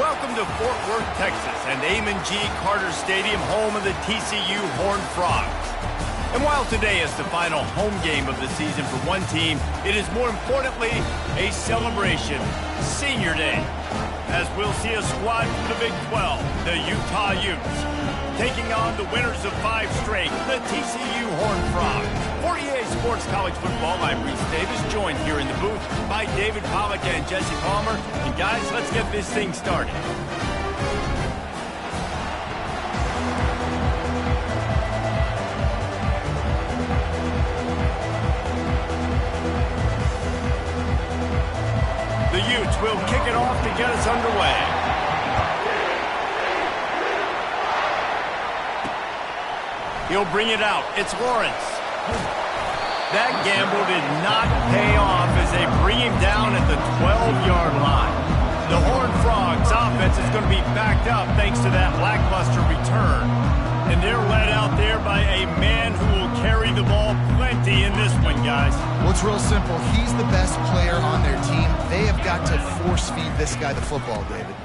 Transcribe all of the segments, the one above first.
Welcome to Fort Worth, Texas, and Amon G. Carter Stadium, home of the TCU Horned Frogs. And while today is the final home game of the season for one team, it is more importantly a celebration, Senior Day, as we'll see a squad from the Big 12, the Utah Utes, taking on the winners of 5 straight, the TCU Horned Frogs. For EA Sports College Football, I'm Reese Davis, joined here in the booth by David Pollack and Jesse Palmer. And guys, let's get this thing started. The Utes will kick it off to get us underway. He'll bring it out. It's Lawrence. That gamble did not pay off as they bring him down at the 12-yard line. The Horned Frogs offense is going to be backed up thanks to that lackluster return. And they're led out there by a man who will carry the ball plenty in this one, guys. Well, it's real simple. He's the best player on their team. They have got to force-feed this guy the football, David.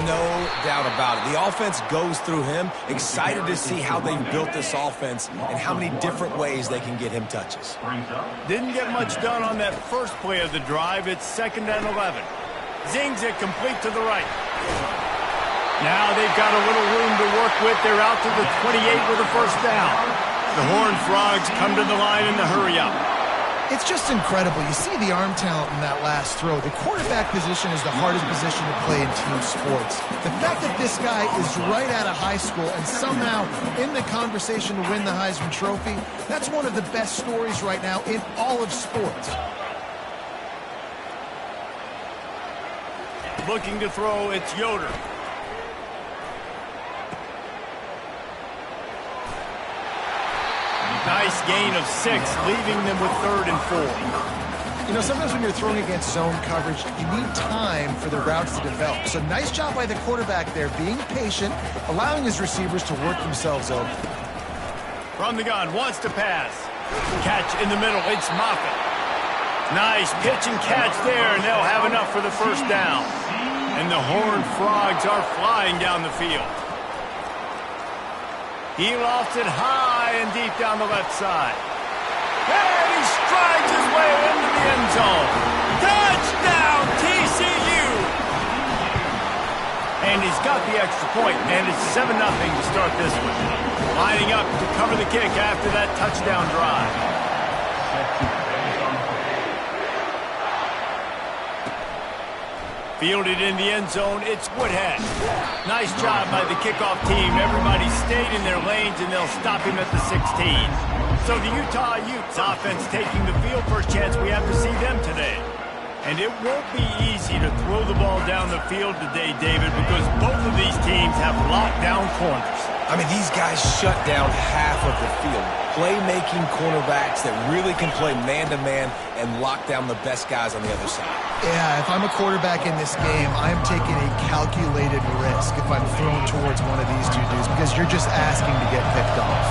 No doubt about it. The offense goes through him. Excited to see how they've built this offense and how many different ways they can get him touches. Didn't get much done on that first play of the drive. It's 2nd and 11. Zings it complete to the right. Now they've got a little room to work with. They're out to the 28 with a first down. The Horned Frogs come to the line in the hurry-up. It's just incredible. You see the arm talent in that last throw. The quarterback position is the hardest position to play in team sports. The fact that this guy is right out of high school and somehow in the conversation to win the Heisman Trophy, that's one of the best stories right now in all of sports. Looking to throw, it's Yoder. Nice gain of 6, leaving them with 3rd and 4. You know, sometimes when you're throwing against zone coverage, you need time for the routes to develop. So nice job by the quarterback there, being patient, allowing his receivers to work themselves open. From the gun, wants to pass. Catch in the middle, it's Moffitt. Nice pitch and catch there, and they'll have enough for the first down. And the Horned Frogs are flying down the field. He lofts it high and deep down the left side. And he strides his way into the end zone. Touchdown, TCU! And he's got the extra point, and it's 7-0 to start this one. Lining up to cover the kick after that touchdown drive. Fielded in the end zone, it's Woodhead. Nice job by the kickoff team. Everybody stayed in their lanes, and they'll stop him at the 16. So the Utah Utes offense taking the field. First chance we have to see them today. And it won't be easy to throw the ball down the field today, David, because both of these teams have lockdown corners. I mean, these guys shut down half of the field. Playmaking cornerbacks that really can play man-to-man and lock down the best guys on the other side. Yeah, if I'm a quarterback in this game, I'm taking a calculated risk if I'm thrown towards one of these two dudes because you're just asking to get picked off.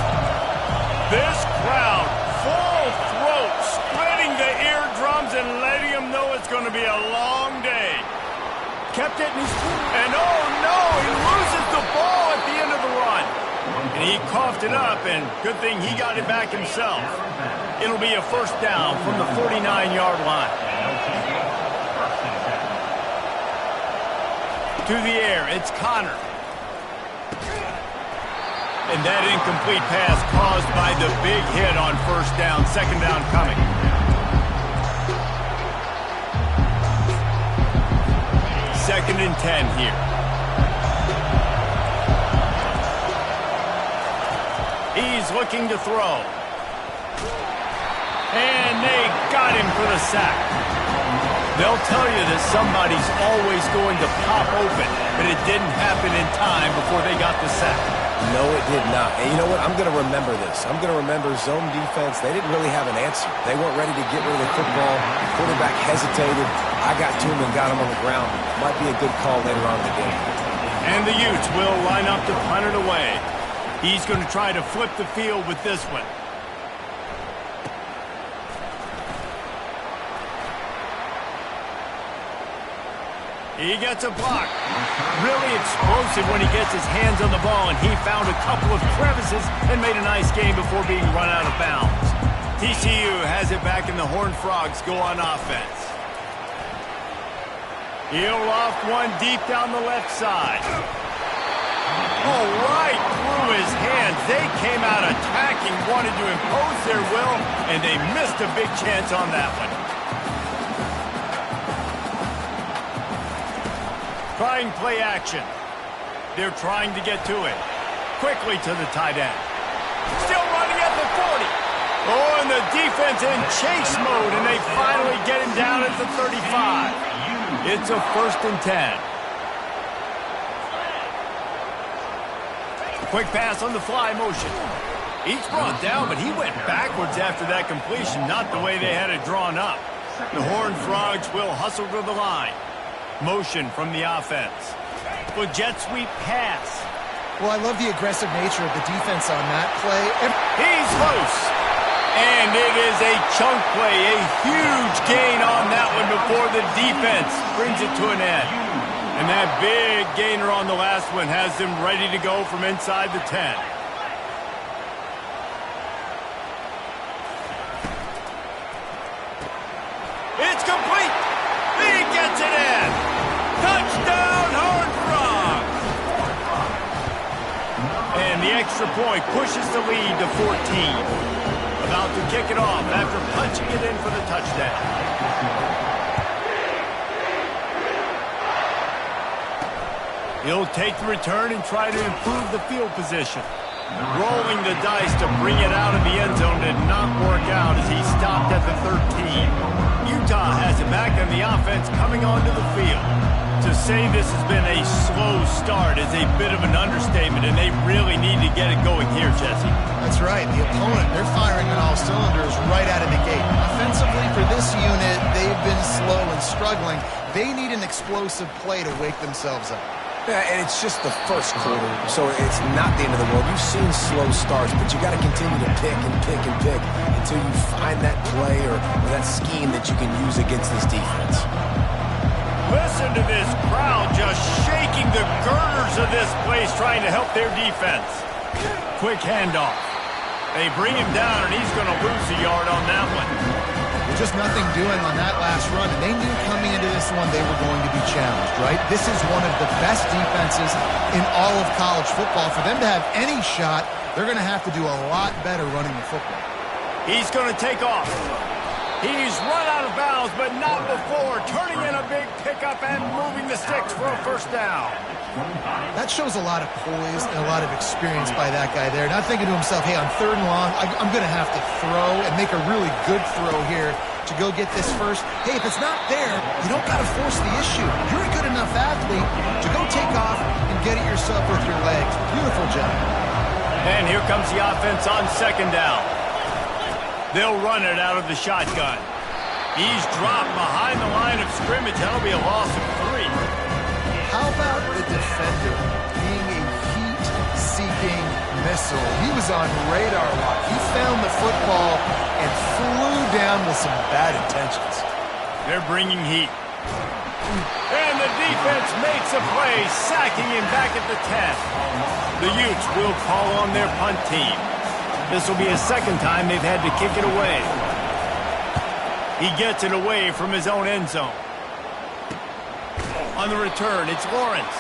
This crowd, full throat, splitting the eardrums and letting them know it's going to be a long day. Kept it in his and oh no, he loses the ball at the end of the run. And he coughed it up, and good thing he got it back himself. It'll be a first down from the 49-yard line. To the air, it's Connor. And that incomplete pass caused by the big hit on first down. 2nd down coming. Second and 10 here. He's looking to throw. And they got him for the sack. They'll tell you that somebody's always going to pop open, but it didn't happen in time before they got the sack. No, it did not. And you know what? I'm going to remember this. I'm going to remember zone defense. They didn't really have an answer. They weren't ready to get rid of the football. The quarterback hesitated. I got to him and got him on the ground. Might be a good call later on in the game. And the Utes will line up to punt it away. He's going to try to flip the field with this one. He gets a block. Really explosive when he gets his hands on the ball, and he found a couple of crevices and made a nice game before being run out of bounds. TCU has it back, and the Horned Frogs go on offense. He'll loft one deep down the left side. Oh, right through his hands. They came out attacking, wanted to impose their will, and they missed a big chance on that one. Trying play action. They're trying to get to it. Quickly to the tight end. Still running at the 40. Oh, and the defense in chase mode, and they finally get him down at the 35. It's a 1st and 10. Quick pass on the fly motion. He's brought down, but he went backwards after that completion, not the way they had it drawn up. The Horned Frogs will hustle to the line. Motion from the offense. With jet sweep pass. Well, I love the aggressive nature of the defense on that play. He's loose. And it is a chunk play. A huge gain on that one before the defense brings it to an end. And that big gainer on the last one has them ready to go from inside the 10. It's complete. He gets it in. Touchdown, Horned Frogs. And the extra point pushes the lead to 14. About to kick it off after punching it in for the touchdown. He'll take the return and try to improve the field position. Rolling the dice to bring it out of the end zone did not work out as he stopped at the 13. Utah has it back, and the offense coming onto the field. To say this has been a slow start is a bit of an understatement, and they really need to get it going here, Jesse. That's right. The opponent, they're firing on all cylinders right out of the gate. Offensively, for this unit, they've been slow and struggling. They need an explosive play to wake themselves up. Yeah, and it's just the first quarter, so it's not the end of the world. You've seen slow starts, but you got to continue to pick and pick and pick until you find that play or that scheme that you can use against this defense. Listen to this crowd just shaking the girders of this place trying to help their defense. Quick handoff. They bring him down, and he's going to lose a yard on that one. Just nothing doing on that last run, and they knew coming into this one they were going to be challenged, right? This is one of the best defenses in all of college football. For them to have any shot, they're going to have to do a lot better running the football. He's going to take off. He's run out of bounds, but not before turning in a big pickup and moving the sticks for a 1st down. That shows a lot of poise and a lot of experience by that guy there. Not thinking to himself, hey, on 3rd and long, I'm going to have to throw and make a really good throw here to go get this first. Hey, if it's not there, you don't got to force the issue. You're a good enough athlete to go take off and get it yourself with your legs. Beautiful job. And here comes the offense on 2nd down. They'll run it out of the shotgun. He's dropped behind the line of scrimmage. That'll be a loss of 3. How about the defender being a heat-seeking missile? He was on radar lock. He found the football and flew down with some bad intentions. They're bringing heat. And the defense makes a play, sacking him back at the 10. The Utes will call on their punt team. This will be his 2nd time they've had to kick it away. He gets it away from his own end zone. On the return, it's Lawrence.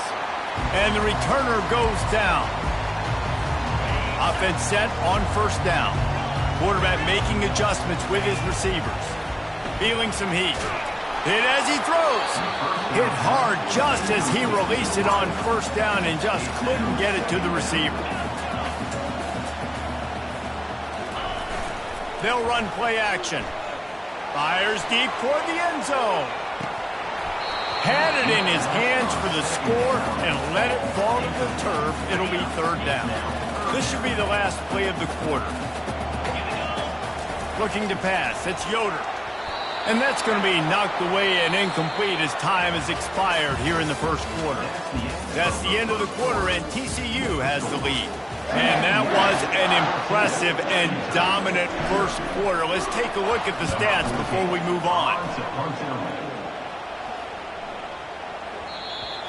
And the returner goes down. Offense set on 1st down. Quarterback making adjustments with his receivers. Feeling some heat. Hit as he throws. Hit hard just as he released it on 1st down and just couldn't get it to the receiver. They'll run play action. Fires deep toward the end zone. Had it in his hands for the score and let it fall to the turf. It'll be 3rd down. This should be the last play of the quarter. Looking to pass. It's Yoder. And that's going to be knocked away and incomplete as time has expired here in the 1st quarter. That's the end of the quarter, and TCU has the lead. And that was an impressive and dominant 1st quarter. Let's take a look at the stats before we move on.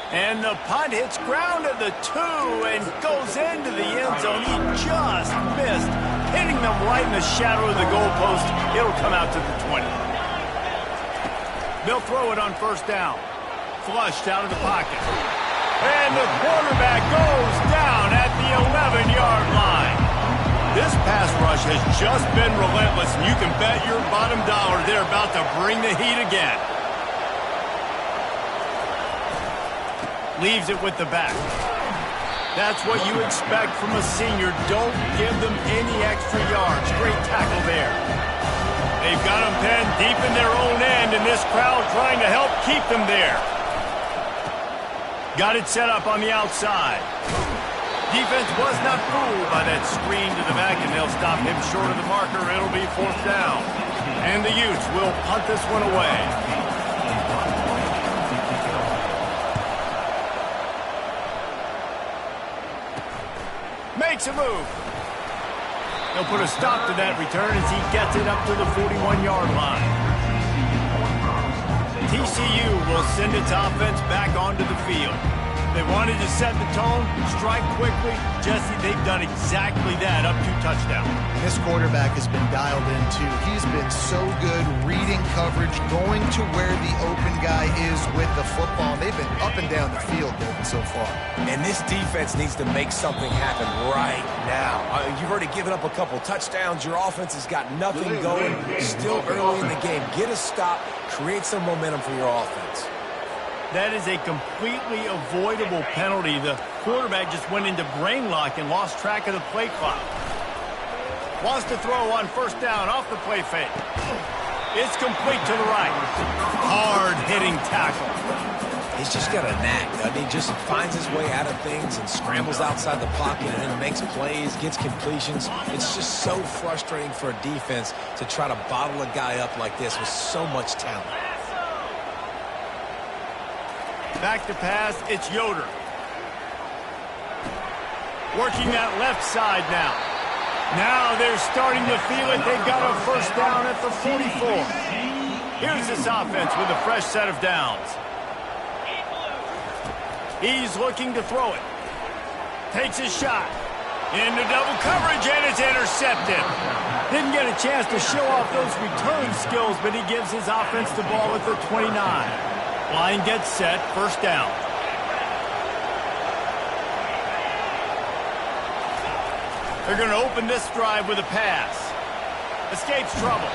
And the punt hits ground at the 2 and goes into the end zone. He just missed, hitting them right in the shadow of the goalpost. It'll come out to the 20. They'll throw it on first down. Flushed out of the pocket. And the quarterback goes down at the 11-yard line. This pass rush has just been relentless, and you can bet your bottom dollar they're about to bring the heat again. Leaves it with the back. That's what you expect from a senior. Don't give them any extra yards. Great tackle there. They've got them pinned deep in their own end, and this crowd trying to help keep them there. Got it set up on the outside. Defense was not fooled by that screen to the back, and they'll stop him short of the marker. It'll be fourth down. And the Utes will punt this one away. Makes a move. They'll put a stop to that return as he gets it up to the 41-yard line. TCU will send its offense back onto the field. They wanted to set the tone, strike quickly. Jesse, they've done exactly that, up 2 touchdowns. And this quarterback has been dialed in, too. He's been so good reading coverage, going to where the open guy is with the football. They've been up and down the field so far. And this defense needs to make something happen right now. You've already given up a couple touchdowns. Your offense has got nothing going. Still early in the game. Get a stop. Create some momentum for your offense. That is a completely avoidable penalty. The quarterback just went into brain lock and lost track of the play clock. Wants to throw on first down off the play fake. It's complete to the right. Hard-hitting tackle. He's just got a knack. I mean, just finds his way out of things and scrambles outside the pocket and then makes plays, gets completions. It's just so frustrating for a defense to try to bottle a guy up like this with so much talent. Back to pass, it's Yoder. Working that left side now. Now they're starting to feel it. They've got a first down at the 44. Here's this offense with a fresh set of downs. He's looking to throw it. Takes a shot. Into double coverage, and it's intercepted. Didn't get a chance to show off those return skills, but he gives his offense the ball at the 29. Line gets set, first down. They're going to open this drive with a pass. Escapes trouble.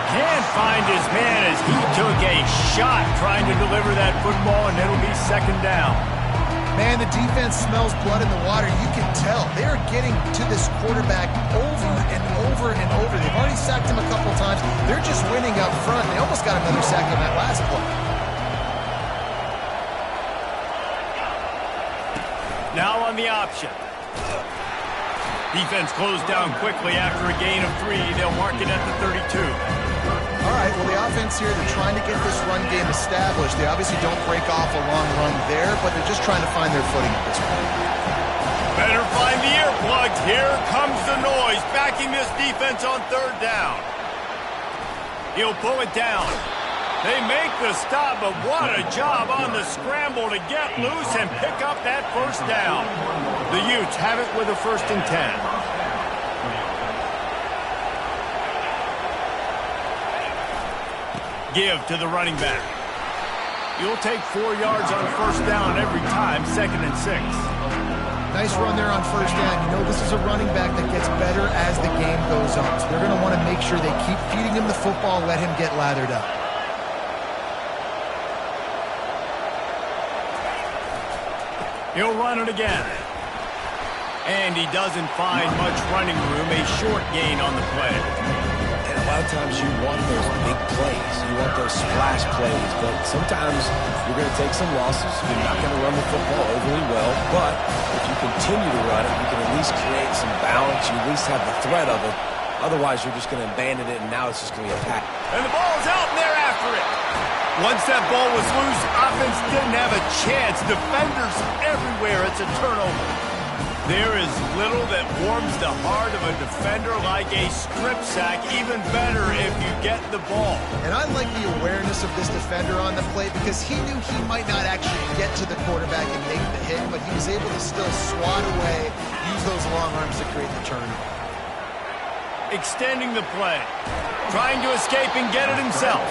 Can't find his man as he took a shot trying to deliver that football, and it'll be second down. Man, the defense smells blood in the water. You can tell. They are getting to this quarterback over and over and over. They've already sacked him a couple times. They're just winning up front. They almost got another sack on that last play. Now on the option. Defense closed down quickly after a gain of 3. They'll mark it at the 32. All right, well, the offense here, they're trying to get this run game established. They obviously don't break off a long run there, but they're just trying to find their footing at this point. Better find the earplugs. Here comes the noise, backing this defense on third down. He'll pull it down. They make the stop, but what a job on the scramble to get loose and pick up that first down. The Utes have it with a 1st and 10. Give to the running back. You'll take 4 yards on first down every time, 2nd and 6. Nice run there on first down. You know, this is a running back that gets better as the game goes on. So they're going to want to make sure they keep feeding him the football, let him get lathered up. He'll run it again. And he doesn't find much running room, a short gain on the play. And a lot of times you want those big plays. You want those splash plays. But sometimes you're going to take some losses. You're not going to run the football overly well. But if you continue to run it, you can at least create some balance. You at least have the threat of it. Otherwise, you're just going to abandon it, and now it's just going to be a pack. And the ball's out, and they're after it. Once that ball was loose, offense didn't have a chance. Defenders everywhere. It's a turnover. There is little that warms the heart of a defender like a strip sack, even better if you get the ball. And I like the awareness of this defender on the plate because he knew he might not actually get to the quarterback and make the hit, but he was able to still swat away, use those long arms to create the turnover. Extending the play, trying to escape and get it himself.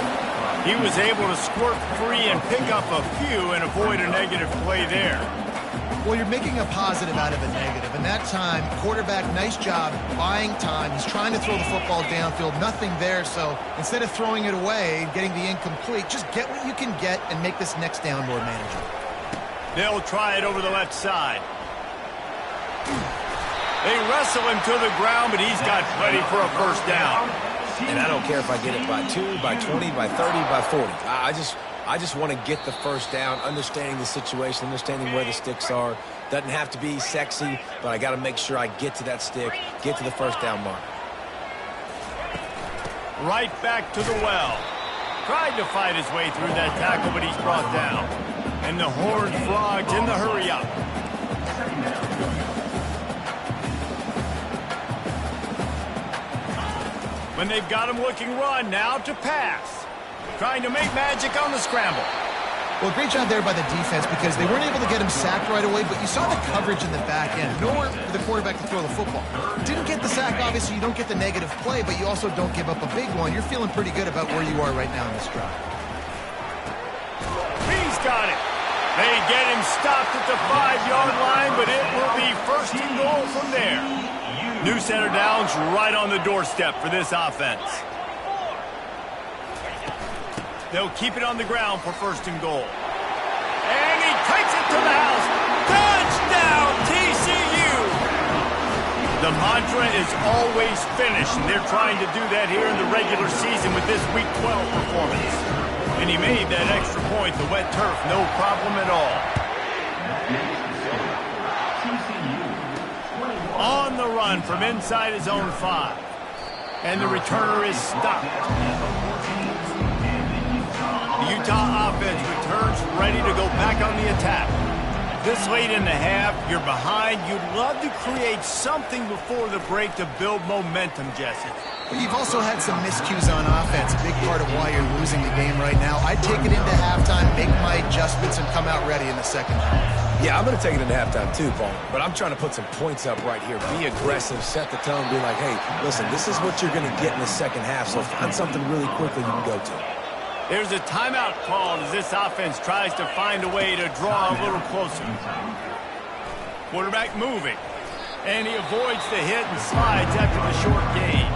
He was able to squirt free and pick up a few and avoid a negative play there. Well, you're making a positive out of a negative, and that time, quarterback, nice job buying time. He's trying to throw the football downfield, nothing there, so instead of throwing it away and getting the incomplete, just get what you can get and make this next down more manageable. They'll try it over the left side. They wrestle him to the ground, but he's got plenty for a first down. And I don't care if I get it by 2, by 20, by 30, by 40. I just want to get the first down, understanding the situation, understanding where the sticks are. Doesn't have to be sexy, but I got to make sure I get to that stick, get to the first down mark. Right back to the well. Tried to fight his way through that tackle, but he's brought down. And the Horned Frogs in the hurry-up. When they've got him looking run, now to pass. Trying to make magic on the scramble. Well, great job there by the defense because they weren't able to get him sacked right away, but you saw the coverage in the back end. Nowhere for the quarterback to throw the football. Didn't get the sack, obviously you don't get the negative play, but you also don't give up a big one. You're feeling pretty good about where you are right now in this drive. He's got it. They get him stopped at the 5-yard line, but it will be first and goal from there. New center downs right on the doorstep for this offense. They'll keep it on the ground for first and goal. And he takes it to the house. Touchdown, TCU! The mantra is always finish, and they're trying to do that here in the regular season with this Week 12 performance. And he made that extra point, the wet turf, no problem at all. On the run from inside his own 5. And the returner is stopped. The Utah offense returns ready to go back on the attack. This late in the half, you're behind. You'd love to create something before the break to build momentum, Jesse. But you've also had some miscues on offense, a big part of why you're losing the game right now. I'd take it into halftime, make my adjustments, and come out ready in the second half. Yeah, I'm going to take it into halftime too, Paul. But I'm trying to put some points up right here. Be aggressive, set the tone, be like, hey, listen, this is what you're going to get in the second half, so find something really quickly you can go to. There's a timeout called as this offense tries to find a way to draw a little closer. Quarterback moving. And he avoids the hit and slides after the short gain.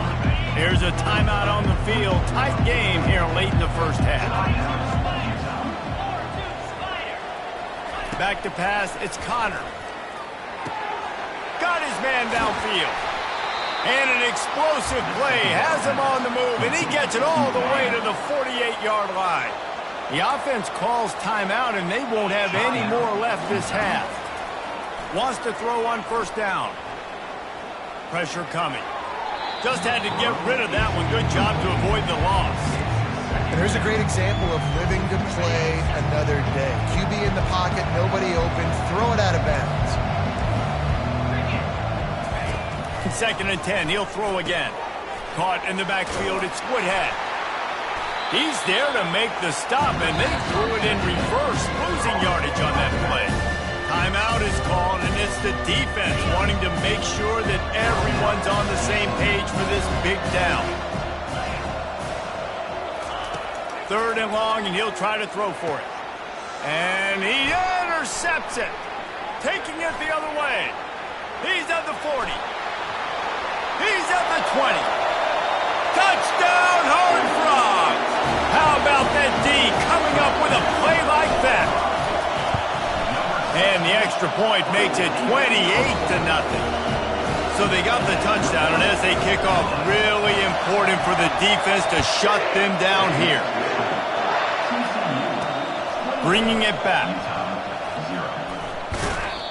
There's a timeout on the field. Tight game here late in the first half. Back to pass. It's Connor. Got his man downfield. And an explosive play has him on the move, and he gets it all the way to the 48-yard line. The offense calls timeout, and they won't have any more left this half. Wants to throw on first down. Pressure coming. Just had to get rid of that one. Good job to avoid the loss. And there's a great example of living to play another day. QB in the pocket, nobody open, throw it out of bounds. 2nd and 10, he'll throw again. Caught in the backfield, it's Woodhead. He's there to make the stop, and they threw it in reverse, losing yardage on that play. Timeout is called, and it's the defense wanting to make sure that everyone's on the same page for this big down. 3rd and long, and he'll try to throw for it. And he intercepts it, taking it the other way. He's at the 40. He's at the 20. Touchdown, Horned Frogs! How about that D coming up with a play like that? And the extra point makes it 28-0. So they got the touchdown, and as they kick off, really important for the defense to shut them down here. Bringing it back.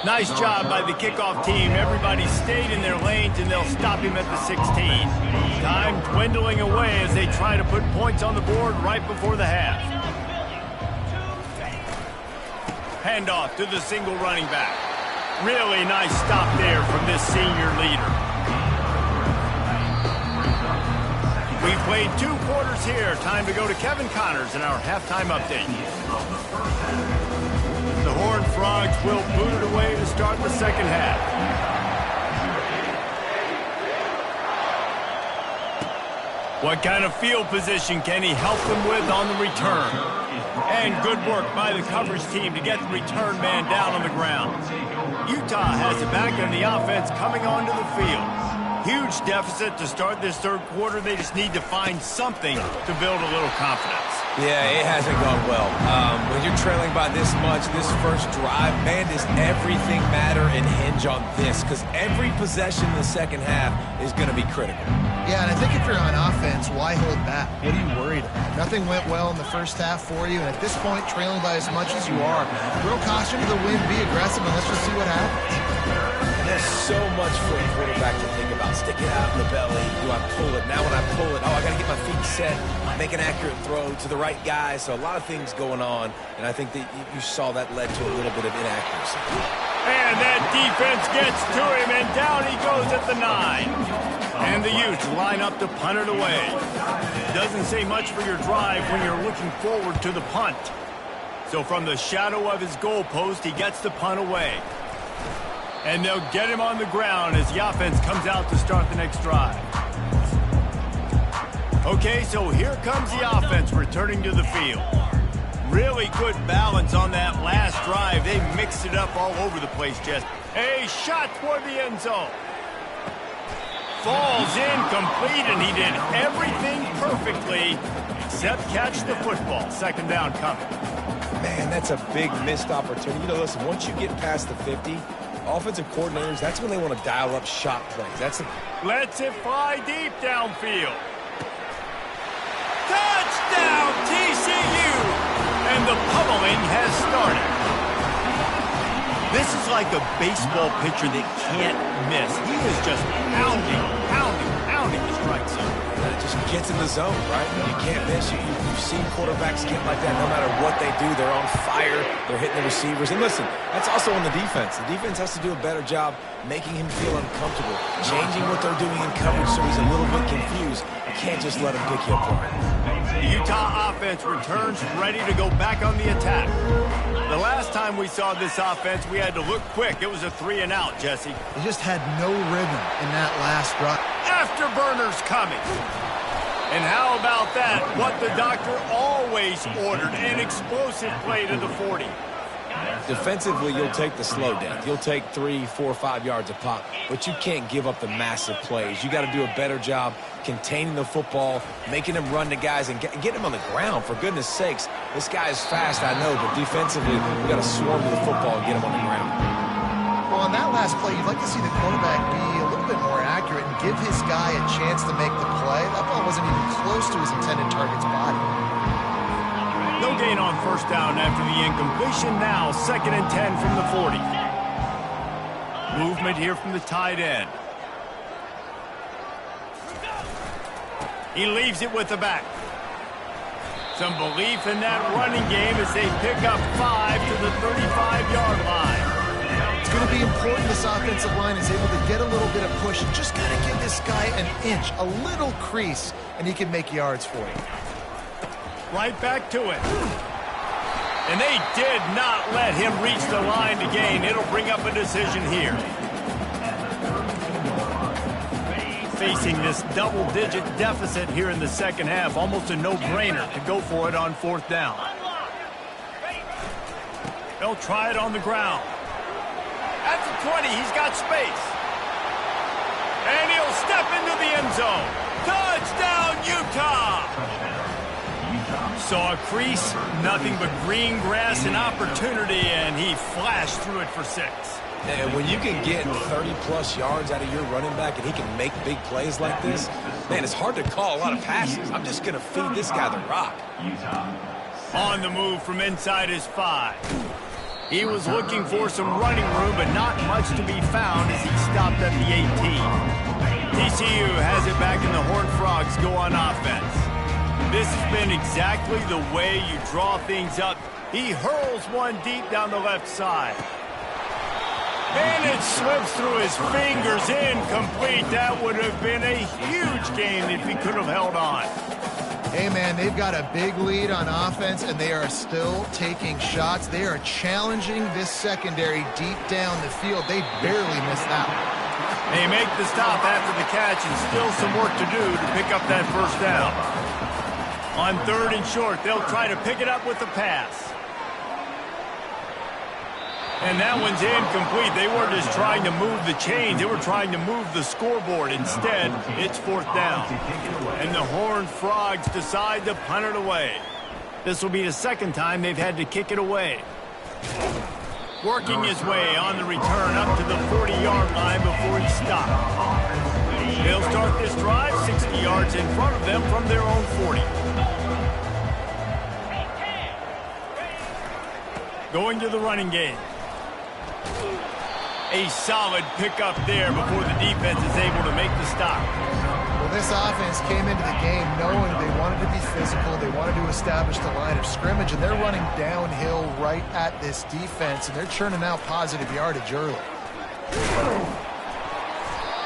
Nice job by the kickoff team. Everybody stayed in their lanes, and they'll stop him at the 16. Time dwindling away as they try to put points on the board right before the half. Handoff to the single running back. Really nice stop there from this senior leader. We played 2 quarters here. Time to go to Kevin Connors in our halftime update. The Horned Frogs will boot it away to start the second half. What kind of field position can he help them with on the return? And good work by the coverage team to get the return man down on the ground. Utah has it back in the offense coming onto the field. Huge deficit to start this third quarter. They just need to find something to build a little confidence. Yeah, it hasn't gone well. When you're trailing by this much, this first drive, man, does everything matter and hinge on this? Because every possession in the second half is going to be critical. Yeah, and I think if you're on offense, why hold back? What are you worried about? Nothing went well in the first half for you, and at this point, trailing by as much as you are, little caution to the wind, be aggressive, and let's just see what happens. There's so much for a quarterback to think about. Stick it out in the belly. Do I pull it? Now when I pull it, I got to get my feet set, make an accurate throw to the right guy. So a lot of things going on, and I think that you saw that led to a little bit of inaccuracy. And that defense gets to him, and down he goes at the 9. And the Utes line up to punt it away. Doesn't say much for your drive when you're looking forward to the punt. So from the shadow of his goalpost, he gets the punt away. And they'll get him on the ground as the offense comes out to start the next drive. Okay, so here comes the offense returning to the field. Really good balance on that last drive. They mixed it up all over the place, Jess. A shot toward the end zone. Falls incomplete, and he did everything perfectly except catch the football. Second down coming. Man, that's a big missed opportunity. You know, listen, once you get past the 50, offensive coordinators, that's when they want to dial up shot plays. Lets it fly deep downfield. Touchdown, TCU! And the pummeling has started. This is like a baseball pitcher that can't miss. He is just pounding the strike zone. It just gets in the zone, right? You can't miss. You've seen quarterbacks get like that no matter what they do. They're on fire. They're hitting the receivers. And listen, that's also on the defense. The defense has to do a better job making him feel uncomfortable, changing what they're doing in coverage so he's a little bit confused. You can't just let him pick you apart. The Utah offense returns ready to go back on the attack. The last time we saw this offense, we had to look quick. It was a 3-and-out, Jesse. They just had no rhythm in that last drive. Afterburners coming. And how about that? What the doctor always ordered, an explosive play to the 40. Defensively, you'll take the slow death. You'll take 3, 4, 5 yards a pop, but you can't give up the massive plays. You got to do a better job containing the football, making them run to guys, and getting them on the ground. For goodness sakes, this guy is fast, I know, but defensively, you got to swarm to the football and get him on the ground. Well, on that last play, you'd like to see the quarterback be a little bit more accurate and give his guy a chance to make the play. That ball wasn't even close to his intended target's body. No gain on first down after the incompletion. Now 2nd and 10 from the 40. Movement here from the tight end. He leaves it with the back. Some belief in that running game as they pick up 5 to the 35-yard line. It's going to be important this offensive line is able to get a little bit of push. Just got to give this guy an inch, a little crease, and he can make yards for you. Right back to it. And they did not let him reach the line to gain. It'll bring up a decision here. Facing this double-digit deficit here in the second half, almost a no-brainer to go for it on 4th down. They'll try it on the ground. At the 20, he's got space. And he'll step into the end zone. Touchdown, Utah! Saw a crease, nothing but green grass and opportunity, and he flashed through it for 6. And when you can get 30-plus yards out of your running back and he can make big plays like this, man, it's hard to call a lot of passes. I'm just going to feed this guy the rock. On the move from inside his 5. He was looking for some running room, but not much to be found as he stopped at the 18. TCU has it back and the Horned Frogs go on offense. This has been exactly the way you draw things up. He hurls one deep down the left side. And it slips through his fingers, incomplete. That would have been a huge gain if he could have held on. Hey, man, they've got a big lead on offense, and they are still taking shots. They are challenging this secondary deep down the field. They barely missed that one. They make the stop after the catch, and still some work to do to pick up that first down. On 3rd and short, they'll try to pick it up with the pass. And that one's incomplete. They weren't just trying to move the chains. They were trying to move the scoreboard. Instead, it's 4th down. And the Horned Frogs decide to punt it away. This will be the 2nd time they've had to kick it away. Working his way on the return up to the 40-yard line before he stopped. They'll start this drive 60 yards in front of them from their own 40. Going to the running game. A solid pickup there before the defense is able to make the stop. Well, this offense came into the game knowing they wanted to be physical. They wanted to establish the line of scrimmage, and they're running downhill right at this defense, and they're churning out positive yardage early.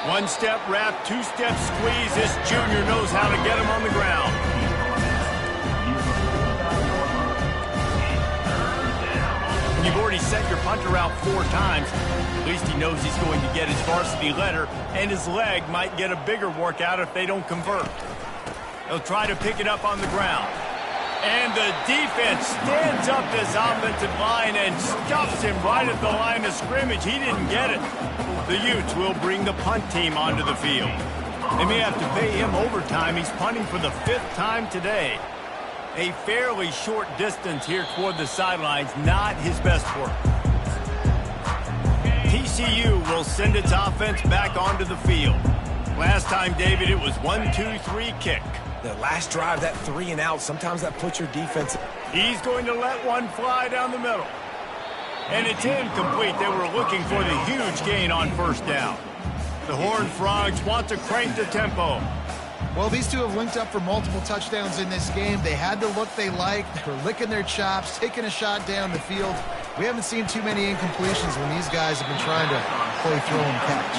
1-step wrap, 2-step squeeze. This junior knows how to get him on the ground. You've already sent your punter out 4 times. At least he knows he's going to get his varsity letter, and his leg might get a bigger workout if they don't convert. They'll try to pick it up on the ground. And the defense stands up this offensive line and stuffs him right at the line of scrimmage. He didn't get it. The Utes will bring the punt team onto the field. They may have to pay him overtime. He's punting for the 5th time today. A fairly short distance here toward the sidelines, not his best work. TCU will send its offense back onto the field. Last time, David, it was 1-2-3 kick. The last drive, that 3 and out, sometimes that puts your defense. He's going to let one fly down the middle. And it's incomplete. They were looking for the huge gain on 1st down. The Horned Frogs want to crank the tempo. Well, these two have linked up for multiple touchdowns in this game. They had the look they liked. They were licking their chops, taking a shot down the field. We haven't seen too many incompletions when these guys have been trying to play throw and catch.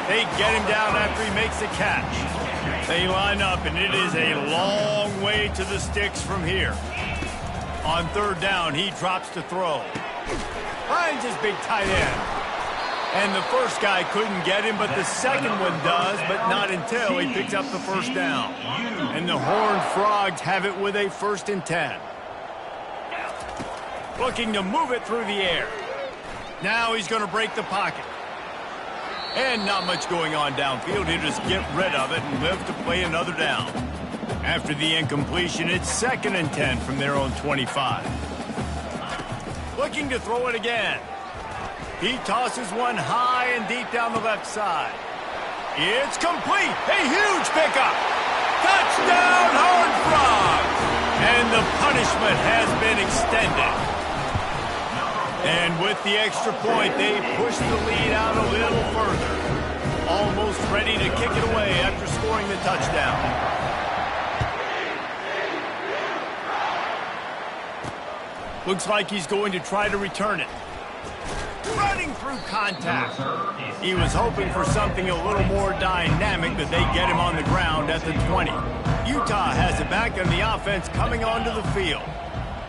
They get him down after he makes the catch. They line up, and it is a long way to the sticks from here. On 3rd down, he drops to throw. Finds his big tight end. And the first guy couldn't get him, but the second one does, but not until he picks up the 1st down. And the Horned Frogs have it with a 1st and 10. Looking to move it through the air. Now he's going to break the pocket. And not much going on downfield. He'll just get rid of it and live to play another down. After the incompletion, it's 2nd and 10 from their own 25. Looking to throw it again. He tosses one high and deep down the left side. It's complete. A huge pickup. Touchdown, Horned Frogs. And the punishment has been extended. And with the extra point, they push the lead out a little further. Almost ready to kick it away after scoring the touchdown. Looks like he's going to try to return it. Running through contact. He was hoping for something a little more dynamic, but they get him on the ground at the 20. Utah has it back on the offense coming onto the field.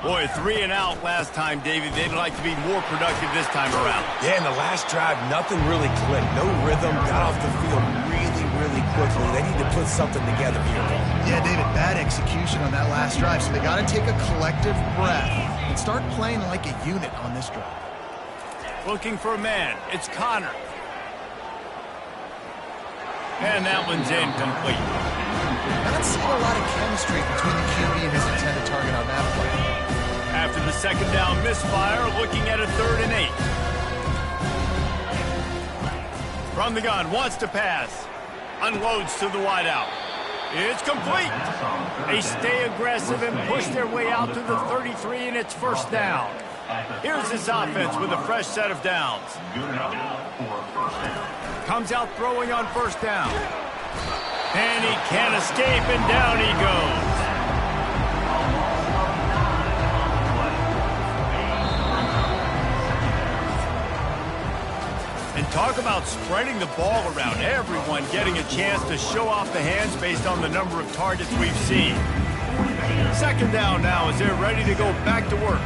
Boy, 3 and out last time, David. They'd like to be more productive this time around. Yeah, in the last drive, nothing really clicked. No rhythm, got off the field really quickly. They need to put something together here. Yeah, David, bad execution on that last drive, so they got to take a collective breath and start playing like a unit on this drive. Looking for a man. It's Connor. And that one's incomplete. Not seeing a lot of chemistry between the QB and his intended target on that play. After the 2nd down misfire, looking at a 3rd and 8. From the gun, wants to pass. Unloads to the wideout. It's complete. They stay aggressive and push their way out to the 33, and it's 1st down. Here's this offense with a fresh set of downs. Comes out throwing on 1st down. And he can't escape, and down he goes. Talk about spreading the ball around. Everyone getting a chance to show off the hands based on the number of targets we've seen. Second down now as they're ready to go back to work.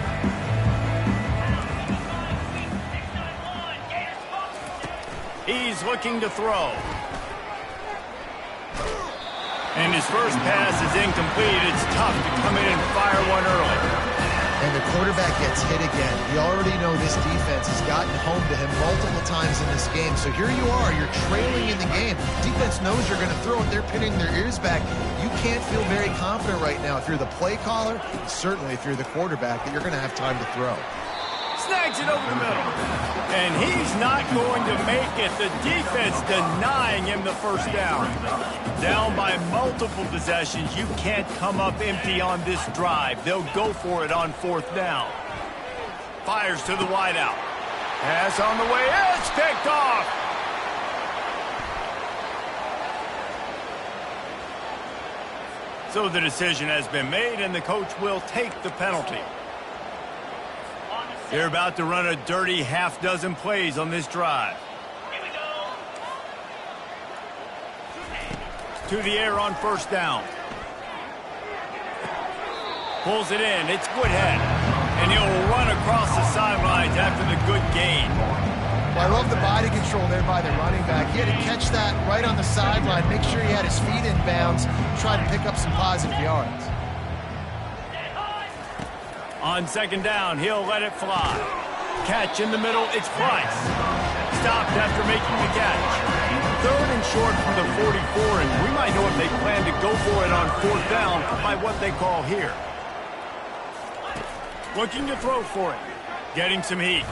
He's looking to throw. And his first pass is incomplete. It's tough to come in and fire one early. And the quarterback gets hit again. You already know this defense has gotten home to him multiple times in this game. So here you are, you're trailing in the game. Defense knows you're going to throw it. They're pinning their ears back. You can't feel very confident right now if you're the play caller, and certainly if you're the quarterback, that you're going to have time to throw. Snags it over the middle. And he's not going to make it. The defense denying him the first down. Down by multiple possessions. You can't come up empty on this drive. They'll go for it on fourth down. Fires to the wideout. Pass on the way. It's picked off. So the decision has been made, and the coach will take the penalty. They're about to run a dirty half-dozen plays on this drive. Here we go. To the air on first down. Pulls it in. It's Woodhead. And he'll run across the sidelines after the good gain. Well, I love the body control there by the running back. He had to catch that right on the sideline, make sure he had his feet in bounds, try to pick up some positive yards. On second down, he'll let it fly. Catch in the middle, it's Price. Stopped after making the catch. Third and short from the 44, and we might know if they plan to go for it on fourth down by what they call here. Looking to throw for it. Getting some heat.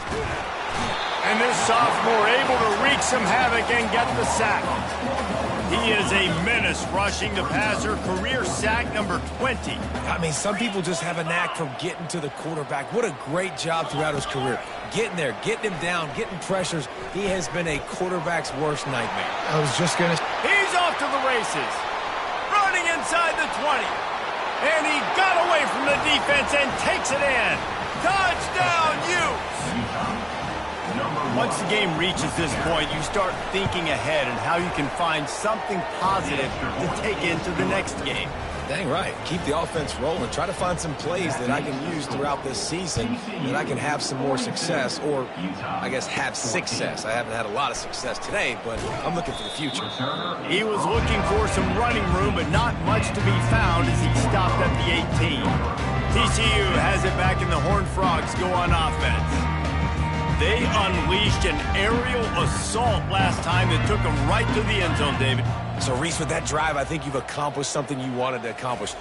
And this sophomore able to wreak some havoc and get the sack. He is a menace rushing the passer. Career sack number 20. I mean, some people just have a knack for getting to the quarterback. What a great job throughout his career. Getting there, getting him down, getting pressures. He has been a quarterback's worst nightmare. I was just going to... He's off to the races. Running inside the 20. And he got away from the defense and takes it in. Touchdown, Utes! Once the game reaches this point, you start thinking ahead and how you can find something positive to take into the next game. Dang right. Keep the offense rolling. Try to find some plays that I can use throughout this season that I can have some more success, or I guess have success. I haven't had a lot of success today, but I'm looking for the future. He was looking for some running room, but not much to be found as he stopped at the 18. TCU has it back in the Horned Frogs go on offense. They unleashed an aerial assault last time that took them right to the end zone, David. So, Reese, with that drive, I think you've accomplished something you wanted to accomplish.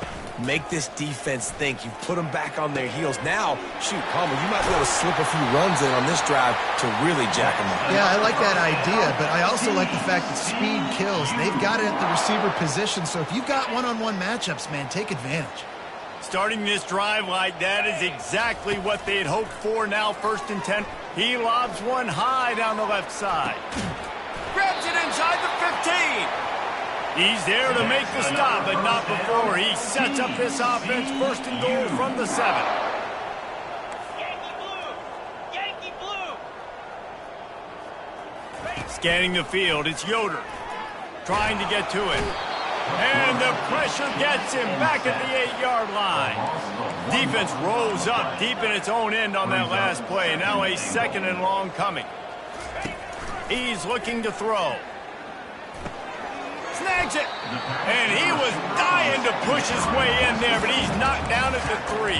Make this defense think. You've put them back on their heels. Now, shoot, Palmer, you might be able to slip a few runs in on this drive to really jack them up. Yeah, I like that idea, but I also like the fact that speed kills. They've got it at the receiver position, so if you've got one-on-one matchups, man, take advantage. Starting this drive like that is exactly what they had hoped for. Now 1st and 10. He lobs one high down the left side. Grabs it inside the 15. He's there to make the stop, but not before he sets up this offense. 1st and goal from the 7. Yankee blue. Yankee blue. Scanning the field, it's Yoder. Trying to get to it. And the pressure gets him back at the 8-yard line. Defense rolls up deep in its own end on that last play. Now a 2nd and long coming. He's looking to throw. Snags it. And he was dying to push his way in there, but he's knocked down at the 3.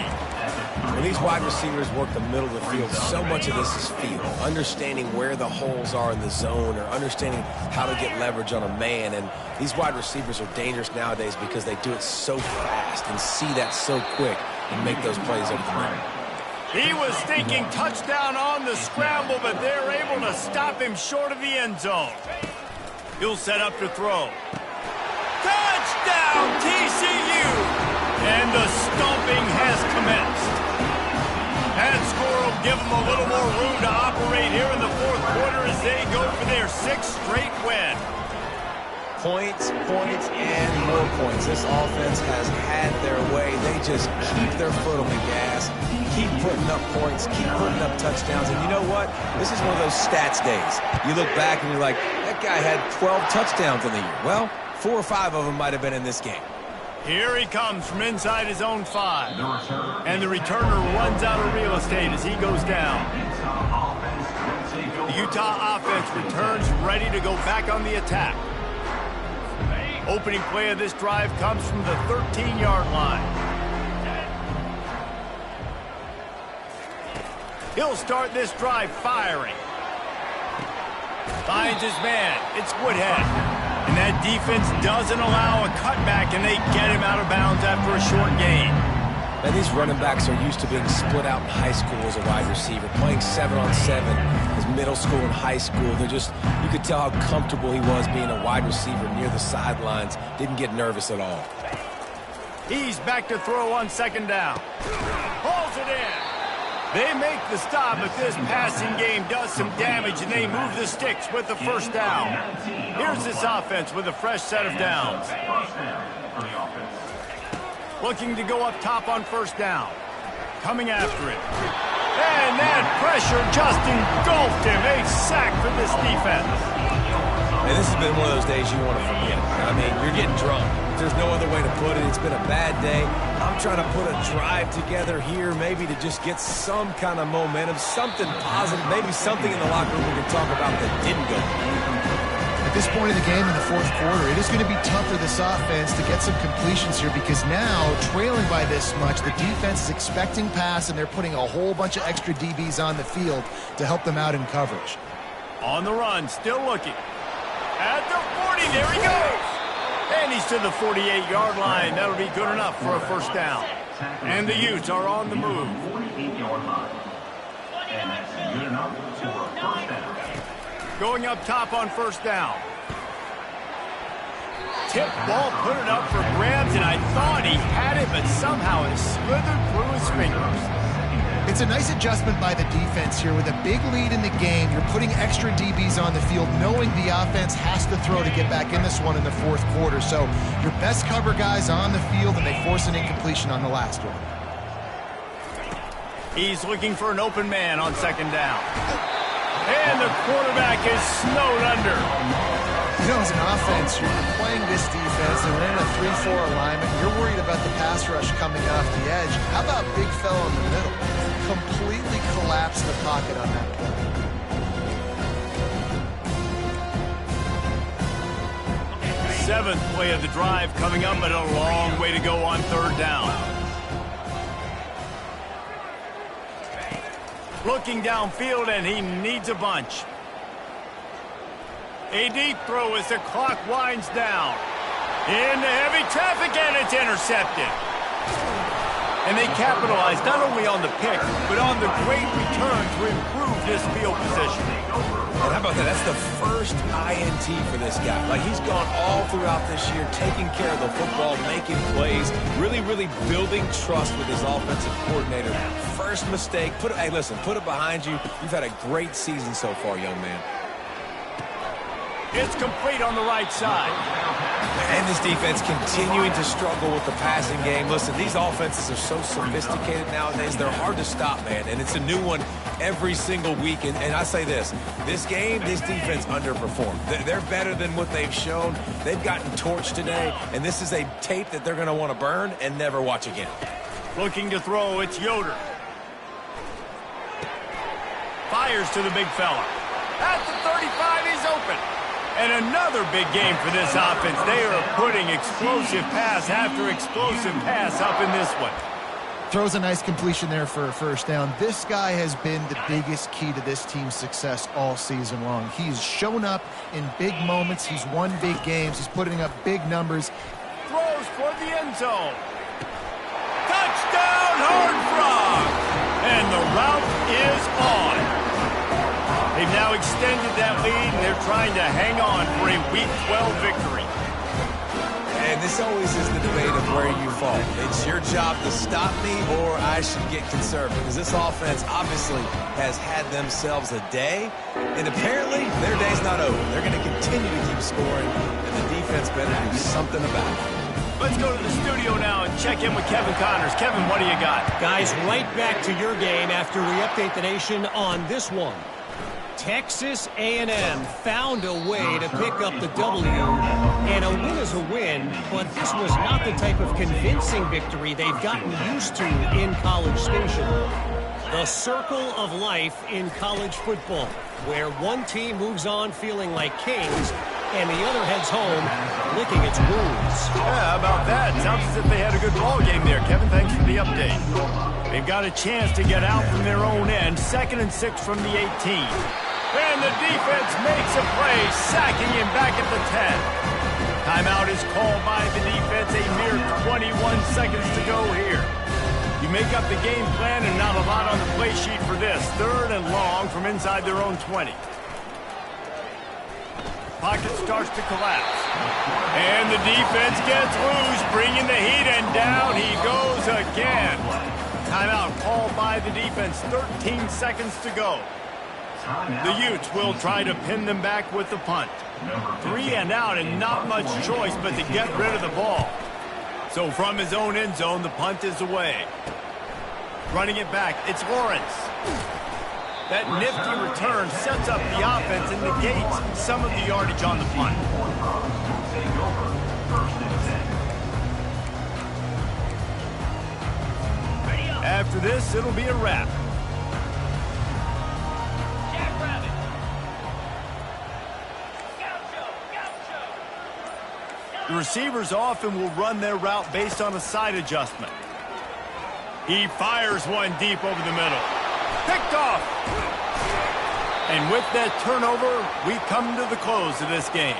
When these wide receivers work the middle of the field, so much of this is feel. Understanding where the holes are in the zone, or understanding how to get leverage on a man. And these wide receivers are dangerous nowadays because they do it so fast and see that so quick and make those plays over the middle. He was thinking touchdown on the scramble, but they're able to stop him short of the end zone. He'll set up to throw. Touchdown, TCU! And the stomping has commenced. That score will give them a little more room to operate here in the 4th quarter as they go for their 6th straight win. Points, points, and more points. This offense has had their way. They just keep their foot on the gas, keep putting up points, keep putting up touchdowns. And you know what? This is one of those stats days. You look back and you're like, that guy had 12 touchdowns in the year. Well, 4 or 5 of them might have been in this game. Here he comes from inside his own 5. And the returner runs out of real estate as he goes down. The Utah offense returns ready to go back on the attack. Opening play of this drive comes from the 13-yard line. He'll start this drive firing. Finds his man. It's Woodhead. And that defense doesn't allow a cutback, and they get him out of bounds after a short gain. Now, these running backs are used to being split out in high school as a wide receiver, playing 7-on-7 as middle school and high school. You could tell how comfortable he was being a wide receiver near the sidelines. Didn't get nervous at all. He's back to throw on second down. Pulls it in. They make the stop, but this passing game does some damage, and they move the sticks with the first down. Here's this offense with a fresh set of downs. Looking to go up top on first down. Coming after it. And that pressure just engulfed him. A sack for this defense. And this has been one of those days you want to forget. I mean, you're getting drunk. There's no other way to put it. It's been a bad day. I'm trying to put a drive together here, maybe to just get some kind of momentum, something positive, maybe something in the locker room we can talk about that didn't go. At this point in the game in the fourth quarter, it is going to be tough for this offense to get some completions here because now, trailing by this much, the defense is expecting pass, and they're putting a whole bunch of extra DBs on the field to help them out in coverage. On the run, still looking. At the 40, there he goes. And he's to the 48-yard line. That'll be good enough for a first down. And the Utes are on the move. Going up top on first down. Tip ball, put it up for grabs, and I thought he had it, but somehow it slithered through his fingers. It's a nice adjustment by the defense here. With a big lead in the game, you're putting extra DBs on the field, knowing the offense has to throw to get back in this one in the fourth quarter. So your best cover guys on the field, and they force an incompletion on the last one. He's looking for an open man on second down. And the quarterback is snowed under. You know, as an offense, you're playing this defense, and we're in a 3-4 alignment. You're worried about the pass rush coming off the edge. How about big fella in the middle? Completely collapsed the pocket on that play. Seventh play of the drive coming up, but a long way to go on third down. Looking downfield, and he needs a bunch. A deep throw as the clock winds down. Into heavy traffic, and it's intercepted. And they capitalized not only on the pick, but on the great return to improve this field position. And how about that? That's the first INT for this guy. Like, he's gone all throughout this year, taking care of the football, making plays, really building trust with his offensive coordinator. First mistake. Hey, listen, put it behind you. You've had a great season so far, young man. It's complete on the right side. And this defense continuing to struggle with the passing game. Listen, these offenses are so sophisticated nowadays. They're hard to stop, man. And it's a new one every single week. And I say this game, this defense underperformed. They're better than what they've shown. They've gotten torched today. And this is a tape that they're going to want to burn and never watch again. Looking to throw, it's Yoder. Fires to the big fella. At the 35, he's open. And another big game for this offense. They are putting explosive pass after explosive pass up in this one. Throws a nice completion there for a first down. This guy has been the biggest key to this team's success all season long. He's shown up in big moments. He's won big games. He's putting up big numbers. Throws for the end zone. Touchdown, Horned Frogs! And the route is on. They've now extended that lead, and they're trying to hang on for a Week 12 victory. And this always is the debate of where you fall. It's your job to stop me, or I should get conservative. Because this offense obviously has had themselves a day, and apparently their day's not over. They're going to continue to keep scoring, and the defense better do something about it. Let's go to the studio now and check in with Kevin Connors. Kevin, what do you got? Guys, right back to your game after we update the nation on this one. Texas A&M found a way to pick up the W, and a win is a win, but this was not the type of convincing victory they've gotten used to in College Station. The circle of life in college football, where one team moves on feeling like kings, and the other heads home licking its wounds. Yeah, how about that? Sounds as if they had a good ball game there. Kevin, thanks for the update. They've got a chance to get out from their own end. 2nd and 6 from the 18. And the defense makes a play, sacking him back at the 10. Timeout is called by the defense. A mere 21 seconds to go here. You make up the game plan and not a lot on the play sheet for this. 3rd and long from inside their own 20. Pocket starts to collapse. And the defense gets loose, bringing the heat, and down he goes again. Timeout called by the defense. 13 seconds to go. The Utes will try to pin them back with the punt. 3 and out and not much choice but to get rid of the ball. So from his own end zone, the punt is away. Running it back, it's Lawrence. That nifty return sets up the offense and negates some of the yardage on the punt. After this, it'll be a wrap. The receivers often will run their route based on a side adjustment. He fires one deep over the middle. Picked off. And with that turnover, we come to the close of this game.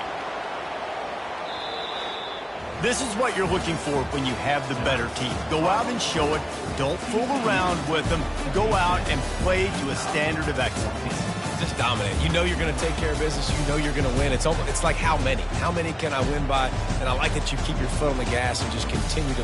This is what you're looking for when you have the better team. Go out and show it. Don't fool around with them. Go out and play to a standard of excellence. Just dominate. You know you're going to take care of business. You know you're going to win. It's like how many? How many can I win by? And I like that you keep your foot on the gas and just continue to